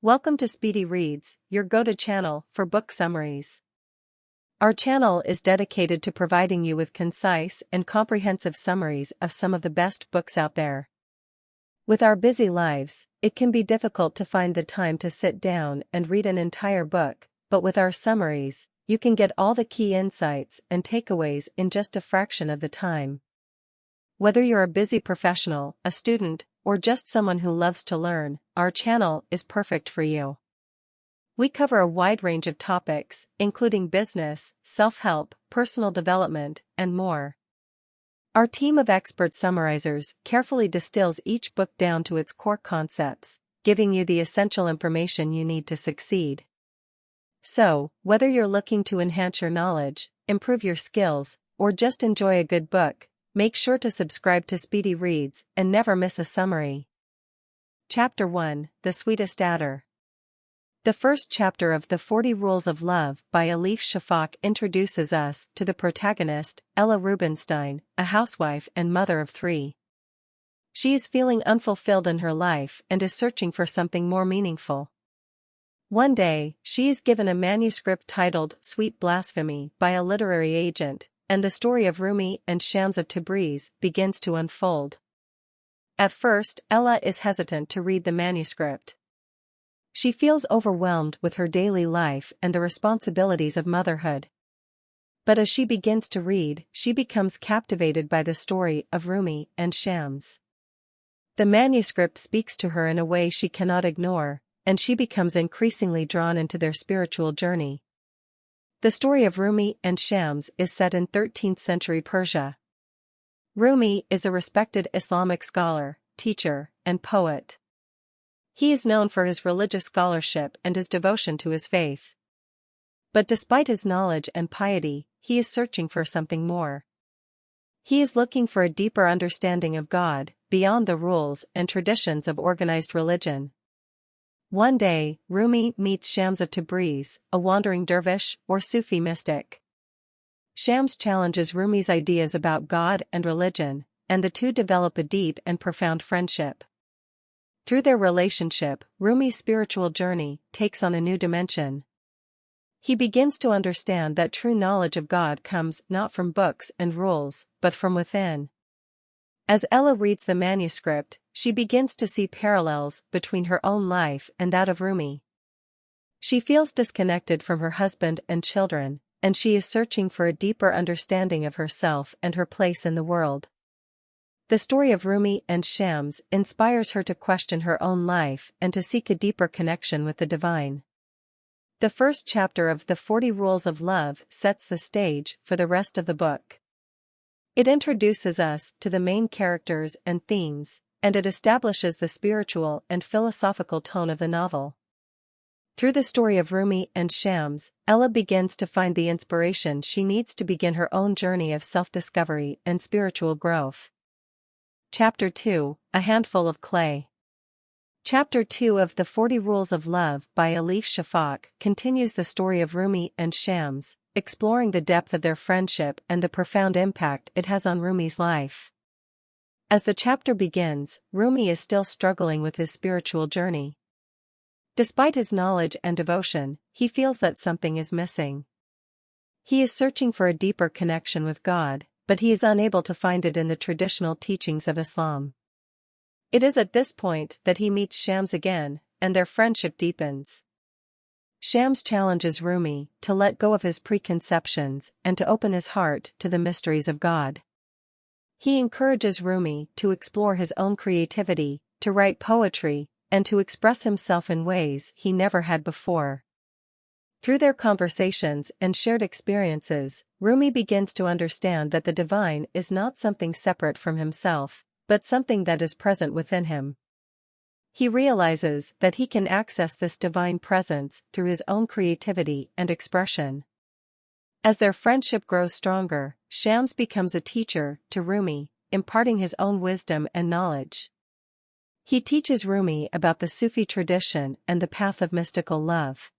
Welcome to Speedy Reads, your go-to channel for book summaries. Our channel is dedicated to providing you with concise and comprehensive summaries of some of the best books out there. With our busy lives, it can be difficult to find the time to sit down and read an entire book, but with our summaries, you can get all the key insights and takeaways in just a fraction of the time. Whether you're a busy professional, a student, or just someone who loves to learn, our channel is perfect for you. We cover a wide range of topics, including business, self-help, personal development, and more. Our team of expert summarizers carefully distills each book down to its core concepts, giving you the essential information you need to succeed. So, whether you're looking to enhance your knowledge, improve your skills, or just enjoy a good book, make sure to subscribe to Speedy Reads and never miss a summary. Chapter 1: The Sweetest Adder. The first chapter of The 40 Rules of Love by Elif Shafak introduces us to the protagonist, Ella Rubinstein, a housewife and mother of 3. She is feeling unfulfilled in her life and is searching for something more meaningful. One day, she is given a manuscript titled Sweet Blasphemy by a literary agent, and the story of Rumi and Shams of Tabriz begins to unfold. At first, Ella is hesitant to read the manuscript. She feels overwhelmed with her daily life and the responsibilities of motherhood. But as she begins to read, she becomes captivated by the story of Rumi and Shams. The manuscript speaks to her in a way she cannot ignore, and she becomes increasingly drawn into their spiritual journey. The story of Rumi and Shams is set in 13th century Persia. Rumi is a respected Islamic scholar, teacher, and poet. He is known for his religious scholarship and his devotion to his faith. But despite his knowledge and piety, he is searching for something more. He is looking for a deeper understanding of God, beyond the rules and traditions of organized religion. One day, Rumi meets Shams of Tabriz, a wandering dervish or Sufi mystic. Shams challenges Rumi's ideas about God and religion, and the two develop a deep and profound friendship. Through their relationship, Rumi's spiritual journey takes on a new dimension. He begins to understand that true knowledge of God comes not from books and rules, but from within. As Ella reads the manuscript, she begins to see parallels between her own life and that of Rumi. She feels disconnected from her husband and children, and she is searching for a deeper understanding of herself and her place in the world. The story of Rumi and Shams inspires her to question her own life and to seek a deeper connection with the divine. The first chapter of The 40 Rules of Love sets the stage for the rest of the book. It introduces us to the main characters and themes, and it establishes the spiritual and philosophical tone of the novel. Through the story of Rumi and Shams, Ella begins to find the inspiration she needs to begin her own journey of self-discovery and spiritual growth. Chapter 2: A Handful of Clay. Chapter 2 of The 40 Rules of Love by Elif Shafak continues the story of Rumi and Shams, exploring the depth of their friendship and the profound impact it has on Rumi's life. As the chapter begins, Rumi is still struggling with his spiritual journey. Despite his knowledge and devotion, he feels that something is missing. He is searching for a deeper connection with God, but he is unable to find it in the traditional teachings of Islam. It is at this point that he meets Shams again, and their friendship deepens. Shams challenges Rumi to let go of his preconceptions and to open his heart to the mysteries of God. He encourages Rumi to explore his own creativity, to write poetry, and to express himself in ways he never had before. Through their conversations and shared experiences, Rumi begins to understand that the divine is not something separate from himself, but something that is present within him. He realizes that he can access this divine presence through his own creativity and expression. As their friendship grows stronger, Shams becomes a teacher to Rumi, imparting his own wisdom and knowledge. He teaches Rumi about the Sufi tradition and the path of mystical love.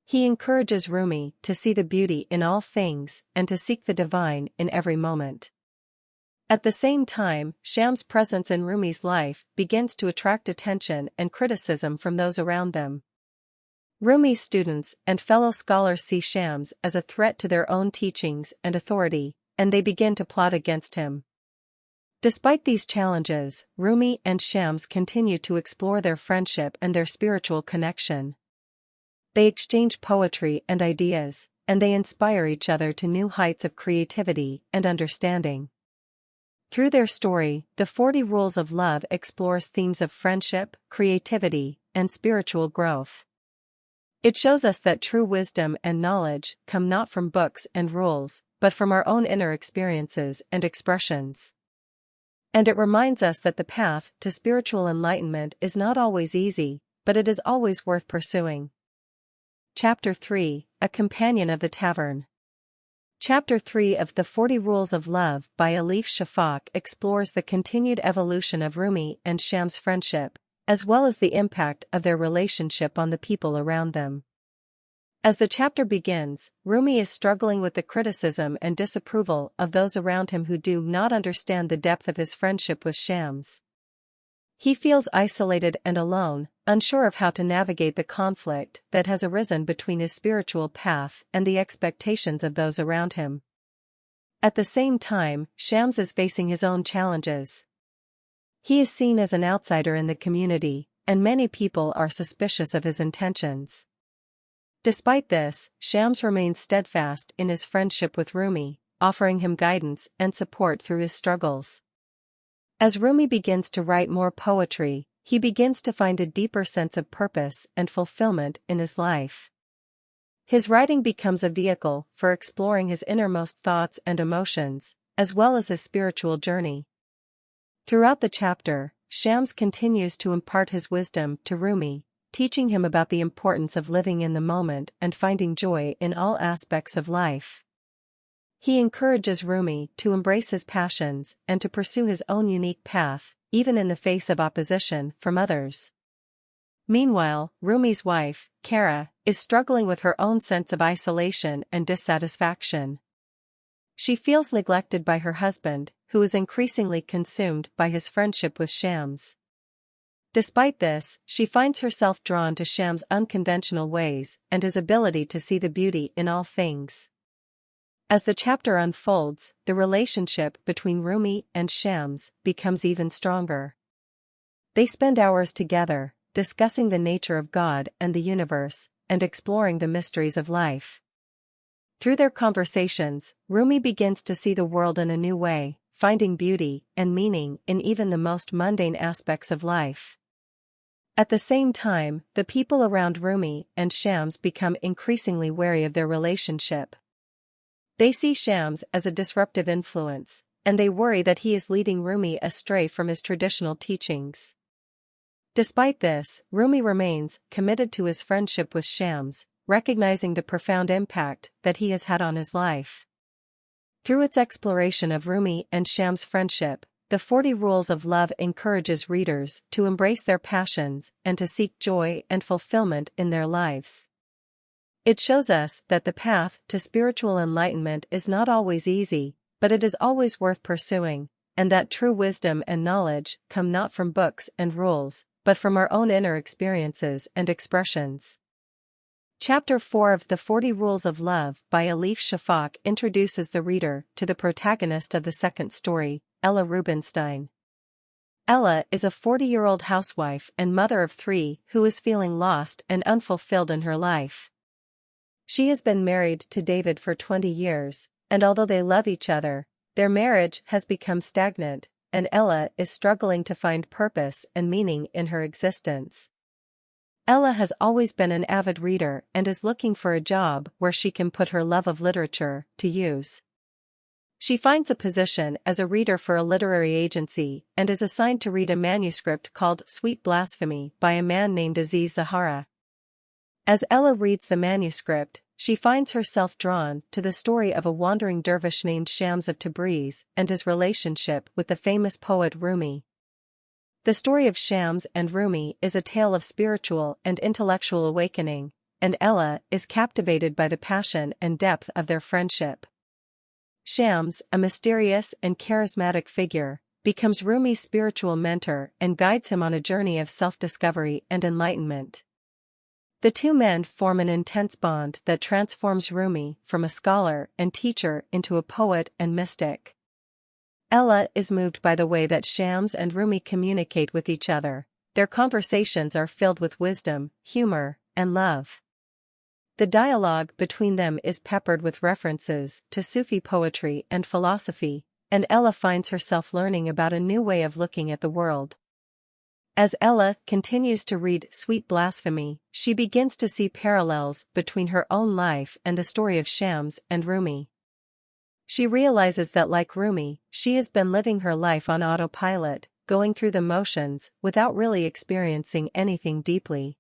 He encourages Rumi to see the beauty in all things and to seek the divine in every moment. At the same time, Sham's presence in Rumi's life begins to attract attention and criticism from those around them. Rumi's students and fellow scholars see Shams as a threat to their own teachings and authority, and they begin to plot against him. Despite these challenges, Rumi and Shams continue to explore their friendship and their spiritual connection. They exchange poetry and ideas, and they inspire each other to new heights of creativity and understanding. Through their story, the 40 Rules of Love explores themes of friendship, creativity, and spiritual growth. It shows us that true wisdom and knowledge come not from books and rules, but from our own inner experiences and expressions. And it reminds us that the path to spiritual enlightenment is not always easy, but it is always worth pursuing. Chapter 3, A Companion of the Tavern. Chapter 3 of the 40 Rules of Love by Alif Shafak explores the continued evolution of Rumi and Sham's friendship, as well as the impact of their relationship on the people around them. As the chapter begins, Rumi is struggling with the criticism and disapproval of those around him who do not understand the depth of his friendship with Shams. He feels isolated and alone, unsure of how to navigate the conflict that has arisen between his spiritual path and the expectations of those around him. At the same time, Shams is facing his own challenges. He is seen as an outsider in the community, and many people are suspicious of his intentions. Despite this, Shams remains steadfast in his friendship with Rumi, offering him guidance and support through his struggles. As Rumi begins to write more poetry, he begins to find a deeper sense of purpose and fulfillment in his life. His writing becomes a vehicle for exploring his innermost thoughts and emotions, as well as his spiritual journey. Throughout the chapter, Shams continues to impart his wisdom to Rumi, teaching him about the importance of living in the moment and finding joy in all aspects of life. He encourages Rumi to embrace his passions and to pursue his own unique path, even in the face of opposition from others. Meanwhile, Rumi's wife, Kara, is struggling with her own sense of isolation and dissatisfaction. She feels neglected by her husband, who is increasingly consumed by his friendship with Shams. Despite this, she finds herself drawn to Shams' unconventional ways and his ability to see the beauty in all things. As the chapter unfolds, the relationship between Rumi and Shams becomes even stronger. They spend hours together, discussing the nature of God and the universe, and exploring the mysteries of life. Through their conversations, Rumi begins to see the world in a new way, finding beauty and meaning in even the most mundane aspects of life. At the same time, the people around Rumi and Shams become increasingly wary of their relationship. They see Shams as a disruptive influence, and they worry that he is leading Rumi astray from his traditional teachings. Despite this, Rumi remains committed to his friendship with Shams, recognizing the profound impact that he has had on his life. Through its exploration of Rumi and Shams' friendship, the 40 Rules of Love encourages readers to embrace their passions and to seek joy and fulfillment in their lives. It shows us that the path to spiritual enlightenment is not always easy, but it is always worth pursuing, and that true wisdom and knowledge come not from books and rules, but from our own inner experiences and expressions. Chapter 4 of the 40 Rules of Love by Alif Shafak introduces the reader to the protagonist of the second story, Ella Rubinstein. Ella is a 40-year-old housewife and mother of 3 who is feeling lost and unfulfilled in her life. She has been married to David for 20 years, and although they love each other, their marriage has become stagnant, and Ella is struggling to find purpose and meaning in her existence. Ella has always been an avid reader and is looking for a job where she can put her love of literature to use. She finds a position as a reader for a literary agency and is assigned to read a manuscript called Sweet Blasphemy by a man named Aziz Zahara. As Ella reads the manuscript, she finds herself drawn to the story of a wandering dervish named Shams of Tabriz and his relationship with the famous poet Rumi. The story of Shams and Rumi is a tale of spiritual and intellectual awakening, and Ella is captivated by the passion and depth of their friendship. Shams, a mysterious and charismatic figure, becomes Rumi's spiritual mentor and guides him on a journey of self-discovery and enlightenment. The two men form an intense bond that transforms Rumi from a scholar and teacher into a poet and mystic. Ella is moved by the way that Shams and Rumi communicate with each other. Their conversations are filled with wisdom, humor, and love. The dialogue between them is peppered with references to Sufi poetry and philosophy, and Ella finds herself learning about a new way of looking at the world. As Ella continues to read Sweet Blasphemy, she begins to see parallels between her own life and the story of Shams and Rumi. She realizes that, like Rumi, she has been living her life on autopilot, going through the motions without really experiencing anything deeply.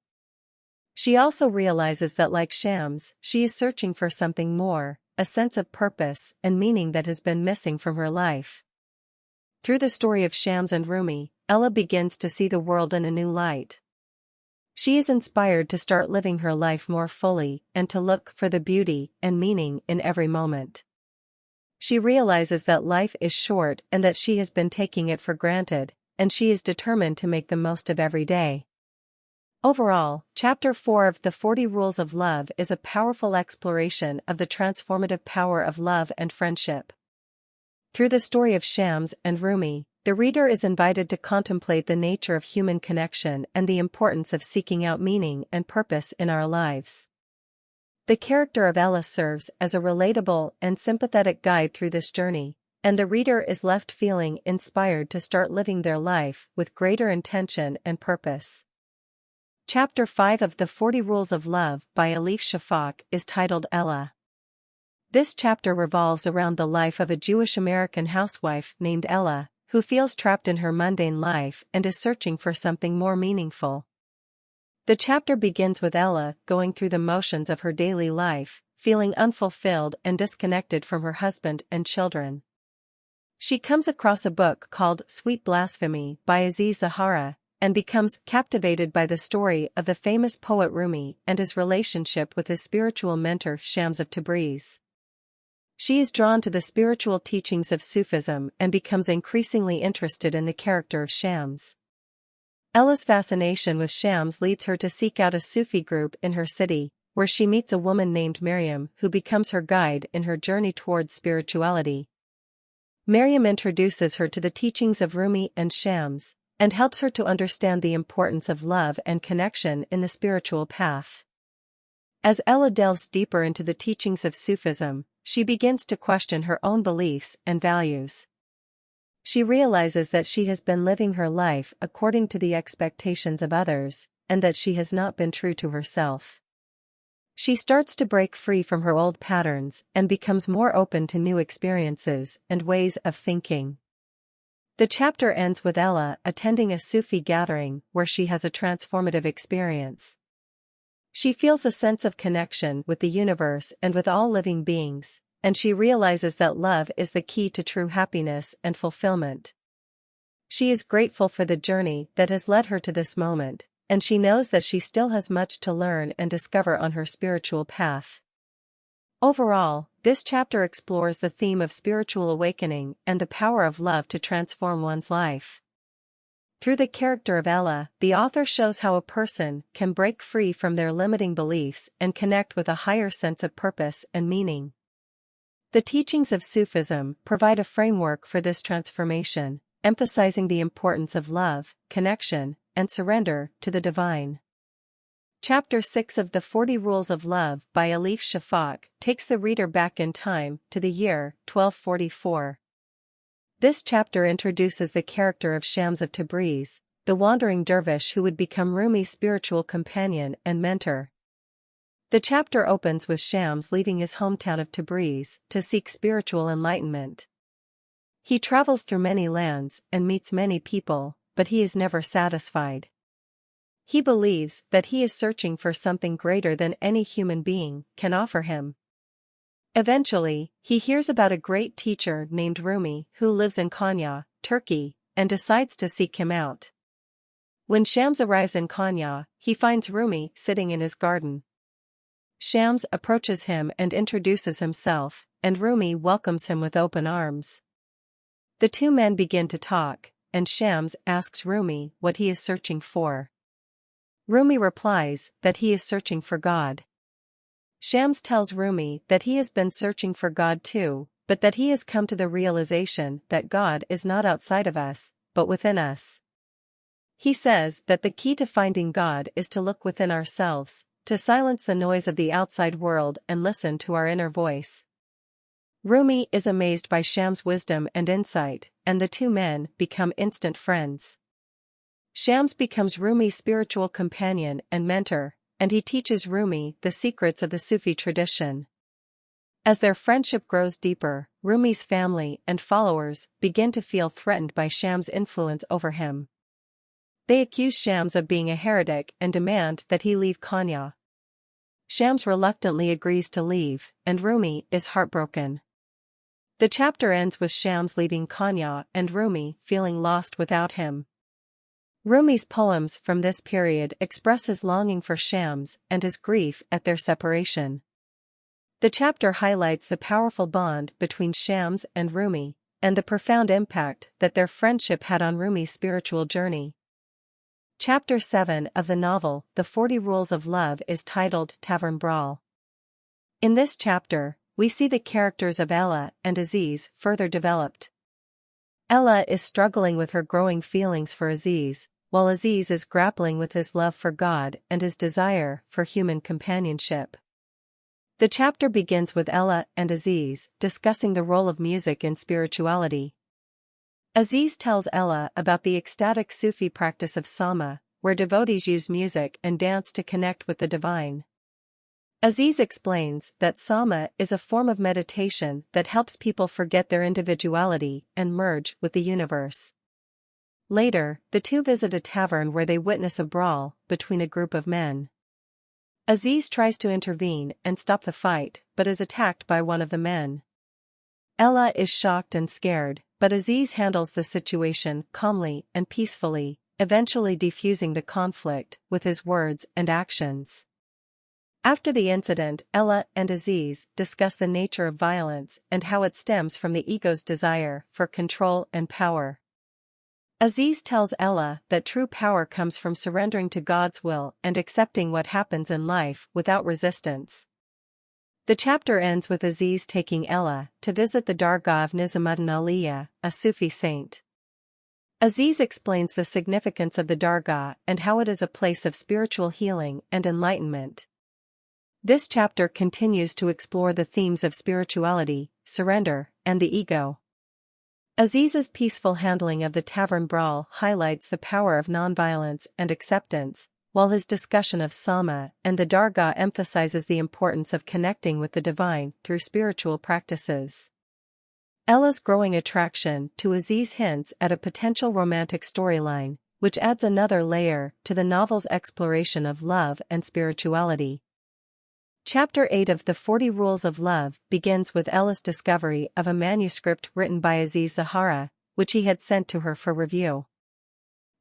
She also realizes that, like Shams, she is searching for something more, a sense of purpose and meaning that has been missing from her life. Through the story of Shams and Rumi, Ella begins to see the world in a new light. She is inspired to start living her life more fully and to look for the beauty and meaning in every moment. She realizes that life is short and that she has been taking it for granted, and she is determined to make the most of every day. Overall, Chapter 4 of the 40 Rules of Love is a powerful exploration of the transformative power of love and friendship. Through the story of Shams and Rumi, the reader is invited to contemplate the nature of human connection and the importance of seeking out meaning and purpose in our lives. The character of Ella serves as a relatable and sympathetic guide through this journey, and the reader is left feeling inspired to start living their life with greater intention and purpose. Chapter 5 of the 40 Rules of Love by Elif Shafak is titled Ella. This chapter revolves around the life of a Jewish-American housewife named Ella, who feels trapped in her mundane life and is searching for something more meaningful. The chapter begins with Ella going through the motions of her daily life, feeling unfulfilled and disconnected from her husband and children. She comes across a book called Sweet Blasphemy by Aziz Zahara, and becomes captivated by the story of the famous poet Rumi and his relationship with his spiritual mentor Shams of Tabriz. She is drawn to the spiritual teachings of Sufism and becomes increasingly interested in the character of Shams. Ella's fascination with Shams leads her to seek out a Sufi group in her city, where she meets a woman named Miriam who becomes her guide in her journey towards spirituality. Miriam introduces her to the teachings of Rumi and Shams, and helps her to understand the importance of love and connection in the spiritual path. As Ella delves deeper into the teachings of Sufism, she begins to question her own beliefs and values. She realizes that she has been living her life according to the expectations of others, and that she has not been true to herself. She starts to break free from her old patterns and becomes more open to new experiences and ways of thinking. The chapter ends with Ella attending a Sufi gathering where she has a transformative experience. She feels a sense of connection with the universe and with all living beings, and she realizes that love is the key to true happiness and fulfillment. She is grateful for the journey that has led her to this moment, and she knows that she still has much to learn and discover on her spiritual path. Overall, this chapter explores the theme of spiritual awakening and the power of love to transform one's life. Through the character of Ella, the author shows how a person can break free from their limiting beliefs and connect with a higher sense of purpose and meaning. The teachings of Sufism provide a framework for this transformation, emphasizing the importance of love, connection, and surrender to the divine. Chapter 6 of the 40 Rules of Love by Elif Shafak takes the reader back in time to the year 1244. This chapter introduces the character of Shams of Tabriz, the wandering dervish who would become Rumi's spiritual companion and mentor. The chapter opens with Shams leaving his hometown of Tabriz to seek spiritual enlightenment. He travels through many lands and meets many people, but he is never satisfied. He believes that he is searching for something greater than any human being can offer him. Eventually, he hears about a great teacher named Rumi who lives in Konya, Turkey, and decides to seek him out. When Shams arrives in Konya, he finds Rumi sitting in his garden. Shams approaches him and introduces himself, and Rumi welcomes him with open arms. The two men begin to talk, and Shams asks Rumi what he is searching for. Rumi replies that he is searching for God. Shams tells Rumi that he has been searching for God too, but that he has come to the realization that God is not outside of us, but within us. He says that the key to finding God is to look within ourselves, to silence the noise of the outside world and listen to our inner voice. Rumi is amazed by Shams' wisdom and insight, and the two men become instant friends. Shams becomes Rumi's spiritual companion and mentor, and he teaches Rumi the secrets of the Sufi tradition. As their friendship grows deeper, Rumi's family and followers begin to feel threatened by Shams' influence over him. They accuse Shams of being a heretic and demand that he leave Konya. Shams reluctantly agrees to leave, and Rumi is heartbroken. The chapter ends with Shams leaving Konya and Rumi feeling lost without him. Rumi's poems from this period express his longing for Shams and his grief at their separation. The chapter highlights the powerful bond between Shams and Rumi, and the profound impact that their friendship had on Rumi's spiritual journey. Chapter 7 of the novel, The 40 Rules of Love, is titled Tavern Brawl. In this chapter, we see the characters of Ella and Aziz further developed. Ella is struggling with her growing feelings for Aziz, while Aziz is grappling with his love for God and his desire for human companionship. The chapter begins with Ella and Aziz discussing the role of music in spirituality. Aziz tells Ella about the ecstatic Sufi practice of Sama, where devotees use music and dance to connect with the divine. Aziz explains that Sama is a form of meditation that helps people forget their individuality and merge with the universe. Later, the two visit a tavern where they witness a brawl between a group of men. Aziz tries to intervene and stop the fight, but is attacked by one of the men. Ella is shocked and scared, but Aziz handles the situation calmly and peacefully, eventually defusing the conflict with his words and actions. After the incident, Ella and Aziz discuss the nature of violence and how it stems from the ego's desire for control and power. Aziz tells Ella that true power comes from surrendering to God's will and accepting what happens in life without resistance. The chapter ends with Aziz taking Ella to visit the Dargah of Nizamuddin Aliya, a Sufi saint. Aziz explains the significance of the Dargah and how it is a place of spiritual healing and enlightenment. This chapter continues to explore the themes of spirituality, surrender, and the ego. Aziz's peaceful handling of the tavern brawl highlights the power of nonviolence and acceptance, while his discussion of Sama and the Dargah emphasizes the importance of connecting with the divine through spiritual practices. Ella's growing attraction to Aziz hints at a potential romantic storyline, which adds another layer to the novel's exploration of love and spirituality. Chapter 8 of The 40 Rules of Love begins with Ella's discovery of a manuscript written by Aziz Zahara, which he had sent to her for review.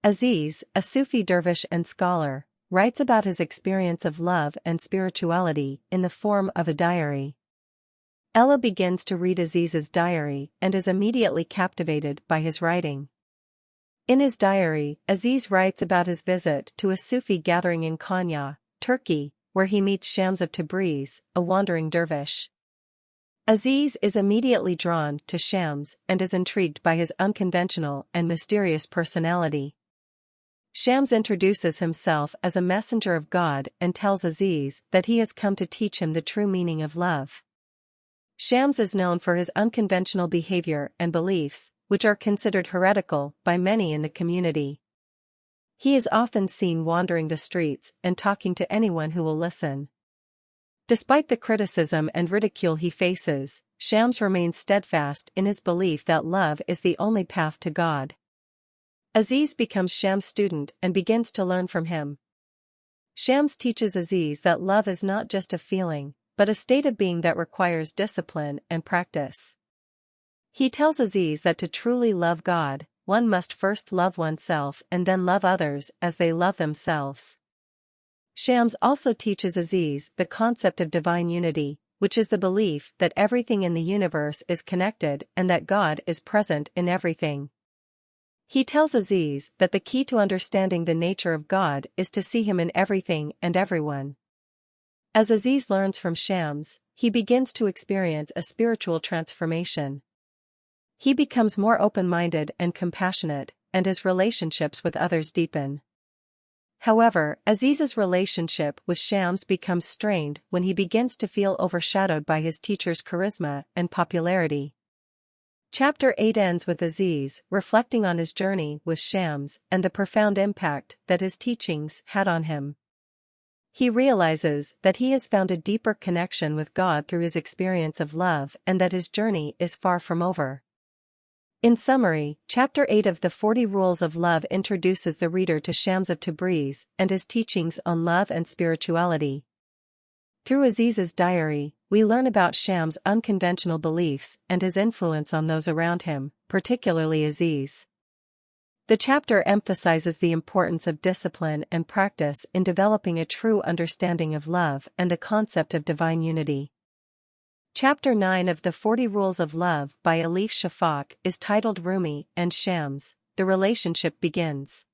Aziz, a Sufi dervish and scholar, writes about his experience of love and spirituality in the form of a diary. Ella begins to read Aziz's diary and is immediately captivated by his writing. In his diary, Aziz writes about his visit to a Sufi gathering in Konya, Turkey, where he meets Shams of Tabriz, a wandering dervish. Aziz is immediately drawn to Shams and is intrigued by his unconventional and mysterious personality. Shams introduces himself as a messenger of God and tells Aziz that he has come to teach him the true meaning of love. Shams is known for his unconventional behavior and beliefs, which are considered heretical by many in the community. He is often seen wandering the streets and talking to anyone who will listen. Despite the criticism and ridicule he faces, Shams remains steadfast in his belief that love is the only path to God. Aziz becomes Shams' student and begins to learn from him. Shams teaches Aziz that love is not just a feeling, but a state of being that requires discipline and practice. He tells Aziz that to truly love God, one must first love oneself and then love others as they love themselves. Shams also teaches Aziz the concept of divine unity, which is the belief that everything in the universe is connected and that God is present in everything. He tells Aziz that the key to understanding the nature of God is to see him in everything and everyone. As Aziz learns from Shams, he begins to experience a spiritual transformation. He becomes more open-minded and compassionate, and his relationships with others deepen. However, Aziz's relationship with Shams becomes strained when he begins to feel overshadowed by his teacher's charisma and popularity. Chapter 8 ends with Aziz reflecting on his journey with Shams and the profound impact that his teachings had on him. He realizes that he has found a deeper connection with God through his experience of love and that his journey is far from over. In summary, Chapter 8 of the 40 Rules of Love introduces the reader to Shams of Tabriz and his teachings on love and spirituality. Through Aziz's diary, we learn about Shams' unconventional beliefs and his influence on those around him, particularly Aziz. The chapter emphasizes the importance of discipline and practice in developing a true understanding of love and the concept of divine unity. Chapter 9 of the 40 Rules of Love by Alif Shafak is titled Rumi and Shams, The Relationship Begins.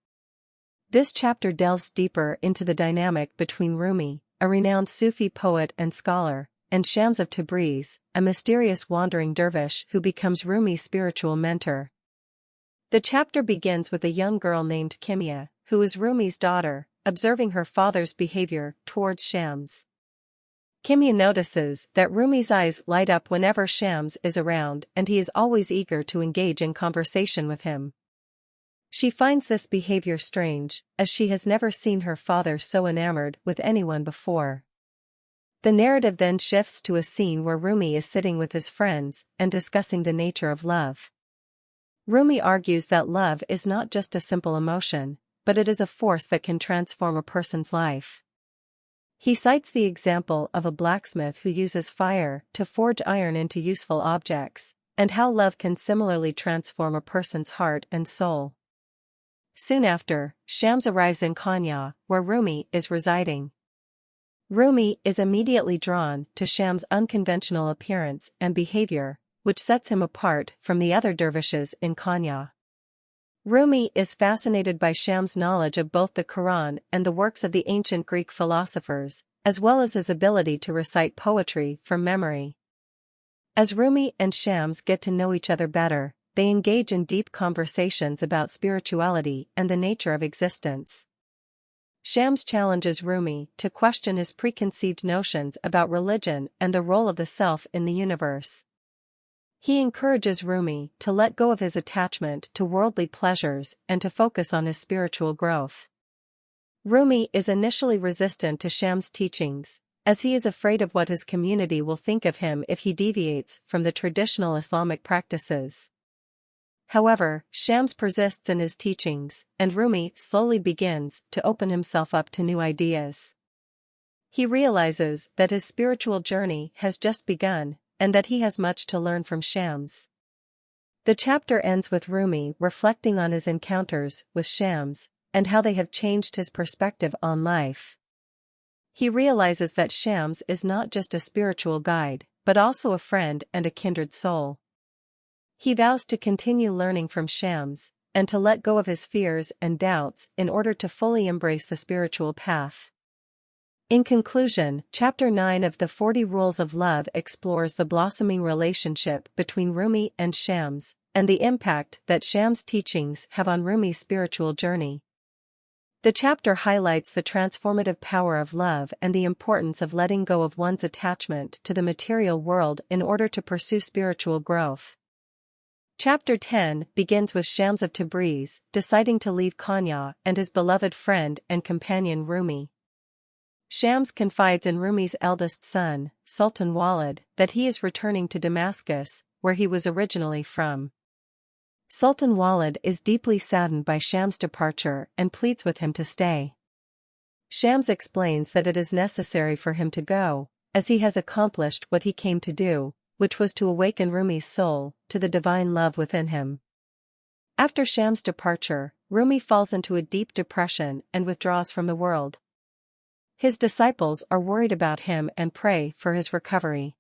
This chapter delves deeper into the dynamic between Rumi, a renowned Sufi poet and scholar, and Shams of Tabriz, a mysterious wandering dervish who becomes Rumi's spiritual mentor. The chapter begins with a young girl named Kimia, who is Rumi's daughter, observing her father's behavior towards Shams. Kimia notices that Rumi's eyes light up whenever Shams is around and he is always eager to engage in conversation with him. She finds this behavior strange, as she has never seen her father so enamored with anyone before. The narrative then shifts to a scene where Rumi is sitting with his friends and discussing the nature of love. Rumi argues that love is not just a simple emotion, but it is a force that can transform a person's life. He cites the example of a blacksmith who uses fire to forge iron into useful objects, and how love can similarly transform a person's heart and soul. Soon after, Shams arrives in Konya, where Rumi is residing. Rumi is immediately drawn to Shams' unconventional appearance and behavior, which sets him apart from the other dervishes in Konya. Rumi is fascinated by Shams' knowledge of both the Quran and the works of the ancient Greek philosophers, as well as his ability to recite poetry from memory. As Rumi and Shams get to know each other better, they engage in deep conversations about spirituality and the nature of existence. Shams challenges Rumi to question his preconceived notions about religion and the role of the self in the universe. He encourages Rumi to let go of his attachment to worldly pleasures and to focus on his spiritual growth. Rumi is initially resistant to Shams' teachings, as he is afraid of what his community will think of him if he deviates from the traditional Islamic practices. However, Shams persists in his teachings, and Rumi slowly begins to open himself up to new ideas. He realizes that his spiritual journey has just begun, and that he has much to learn from Shams. The chapter ends with Rumi reflecting on his encounters with Shams, and how they have changed his perspective on life. He realizes that Shams is not just a spiritual guide, but also a friend and a kindred soul. He vows to continue learning from Shams, and to let go of his fears and doubts in order to fully embrace the spiritual path. In conclusion, Chapter 9 of the 40 Rules of Love explores the blossoming relationship between Rumi and Shams, and the impact that Shams' teachings have on Rumi's spiritual journey. The chapter highlights the transformative power of love and the importance of letting go of one's attachment to the material world in order to pursue spiritual growth. Chapter 10 begins with Shams of Tabriz deciding to leave Konya and his beloved friend and companion Rumi. Shams confides in Rumi's eldest son, Sultan Walid, that he is returning to Damascus, where he was originally from. Sultan Walid is deeply saddened by Shams' departure and pleads with him to stay. Shams explains that it is necessary for him to go, as he has accomplished what he came to do, which was to awaken Rumi's soul to the divine love within him. After Shams' departure, Rumi falls into a deep depression and withdraws from the world. His disciples are worried about him and pray for his recovery.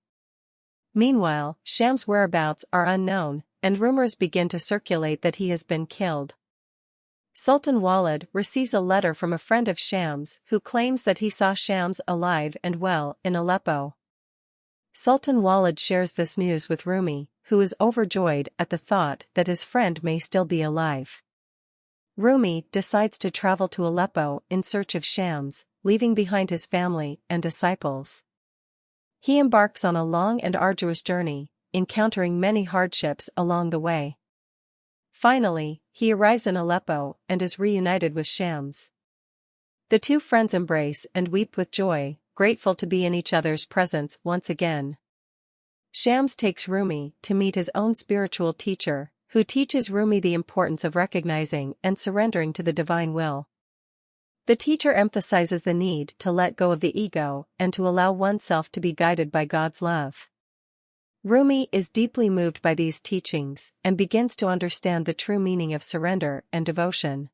Meanwhile, Sham's whereabouts are unknown, and rumors begin to circulate that he has been killed. Sultan Walid receives a letter from a friend of Shams who claims that he saw Shams alive and well in Aleppo. Sultan Walid shares this news with Rumi, who is overjoyed at the thought that his friend may still be alive. Rumi decides to travel to Aleppo in search of Shams, leaving behind his family and disciples. He embarks on a long and arduous journey, encountering many hardships along the way. Finally, he arrives in Aleppo and is reunited with Shams. The two friends embrace and weep with joy, grateful to be in each other's presence once again. Shams takes Rumi to meet his own spiritual teacher, who teaches Rumi the importance of recognizing and surrendering to the divine will. The teacher emphasizes the need to let go of the ego and to allow oneself to be guided by God's love. Rumi is deeply moved by these teachings and begins to understand the true meaning of surrender and devotion.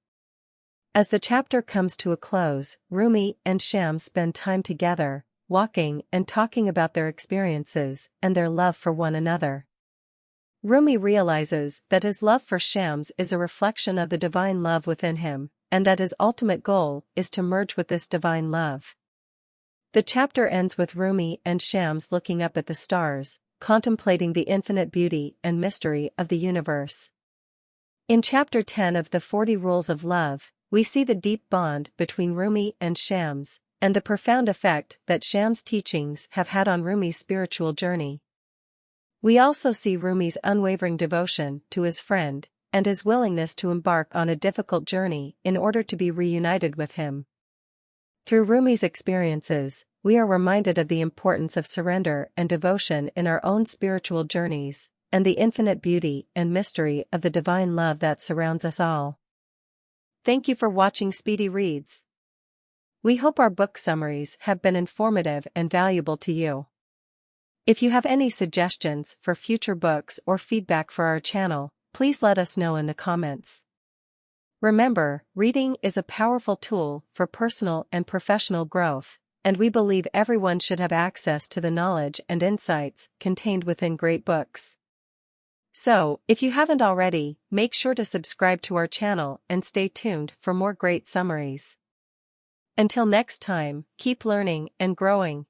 As the chapter comes to a close, Rumi and Shams spend time together, walking and talking about their experiences and their love for one another. Rumi realizes that his love for Shams is a reflection of the divine love within him, and that his ultimate goal is to merge with this divine love. The chapter ends with Rumi and Shams looking up at the stars, contemplating the infinite beauty and mystery of the universe. In chapter 10 of the 40 Rules of Love, we see the deep bond between Rumi and Shams, and the profound effect that Shams' teachings have had on Rumi's spiritual journey. We also see Rumi's unwavering devotion to his friend, and his willingness to embark on a difficult journey in order to be reunited with him. Through Rumi's experiences, we are reminded of the importance of surrender and devotion in our own spiritual journeys, and the infinite beauty and mystery of the divine love that surrounds us all. Thank you for watching Speedy Reads. We hope our book summaries have been informative and valuable to you. If you have any suggestions for future books or feedback for our channel, please let us know in the comments. Remember, reading is a powerful tool for personal and professional growth, and we believe everyone should have access to the knowledge and insights contained within great books. So, if you haven't already, make sure to subscribe to our channel and stay tuned for more great summaries. Until next time, keep learning and growing.